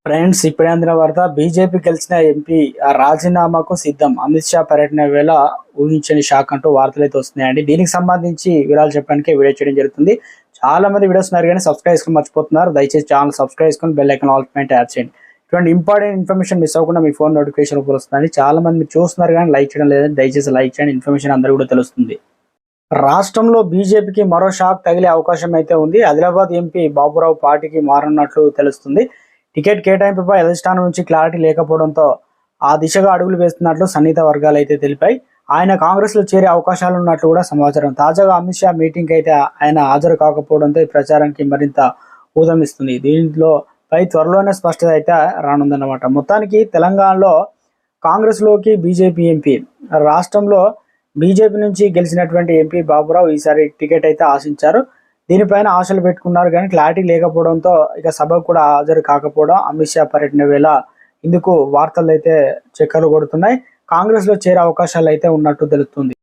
Friends, ఇప్పుడే అందిన వార్త. బీజేపీ గెలిచిన ఎంపీ రాజీనామాకు సిద్ధం. అమిత్ షా పర్యటన వేళ ఊహించని షాక్ అంటూ వార్తలు అయితే వస్తున్నాయండి. దీనికి సంబంధించి వివరాలు చెప్పడానికి వీడియో చేయడం జరుగుతుంది. చాలా మంది వీడియోస్ ఉన్నారు కానీ సబ్స్క్రైబ్ చేసుకుని మర్చిపోతున్నారు. దయచేసి ఛానల్ సబ్స్క్రైబ్ చేసుకుని బెల్ ఐకాన్ ఆల్ పైన ట్యాప్ చేయండి. ఇటువంటి ఇంపార్టెంట్ ఇన్ఫర్మేషన్ మిస్ అవ్వకుండా మీ ఫోన్ నోటిఫికేషన్ వస్తుంది. చాలా మంది మీరు చూస్తున్నారు కానీ లైక్ చేయడం లేదని, దయచేసి లైక్ చేయండి. ఇన్ఫర్మేషన్ అందరూ కూడా తెలుస్తుంది. రాష్ట్రంలో బీజేపీకి మరో షాక్ తగిలే అవకాశం అయితే ఉంది. ఆదిలాబాద్ ఎంపీ బాబురావు పార్టీకి మారనున్నట్లు తెలుస్తుంది. టికెట్ కేటాయింపుపై అధిష్టానం నుంచి క్లారిటీ లేకపోవడంతో ఆ దిశగా అడుగులు వేస్తున్నట్లు సన్నిహిత వర్గాలు అయితే తెలిపాయి. ఆయన కాంగ్రెస్లో చేరే అవకాశాలు ఉన్నట్లు కూడా సమాచారం. తాజాగా అమిత్ షా మీటింగ్కి అయితే ఆయన హాజరు కాకపోవడంతో ఈ ప్రచారానికి మరింత ఊదమిస్తుంది. దీంట్లో త్వరలోనే స్పష్టత అయితే రానుందన్నమాట. మొత్తానికి తెలంగాణలో కాంగ్రెస్లోకి బీజేపీ ఎంపీ, రాష్ట్రంలో బీజేపీ నుంచి గెలిచినటువంటి ఎంపీ బాబురావు ఈసారి టికెట్ అయితే ఆశించారు. దీనిపైన ఆశలు పెట్టుకున్నారు కానీ క్లారిటీ లేకపోవడంతో ఇక సభకు కూడా హాజరు కాకపోవడం, అమిత్ షా పర్యటన వేళ ఇందుకు వార్తలు అయితే చక్కర్లు కొడుతున్నాయి. కాంగ్రెస్లో చేరే అవకాశాలు అయితే ఉన్నట్టు తెలుస్తుంది.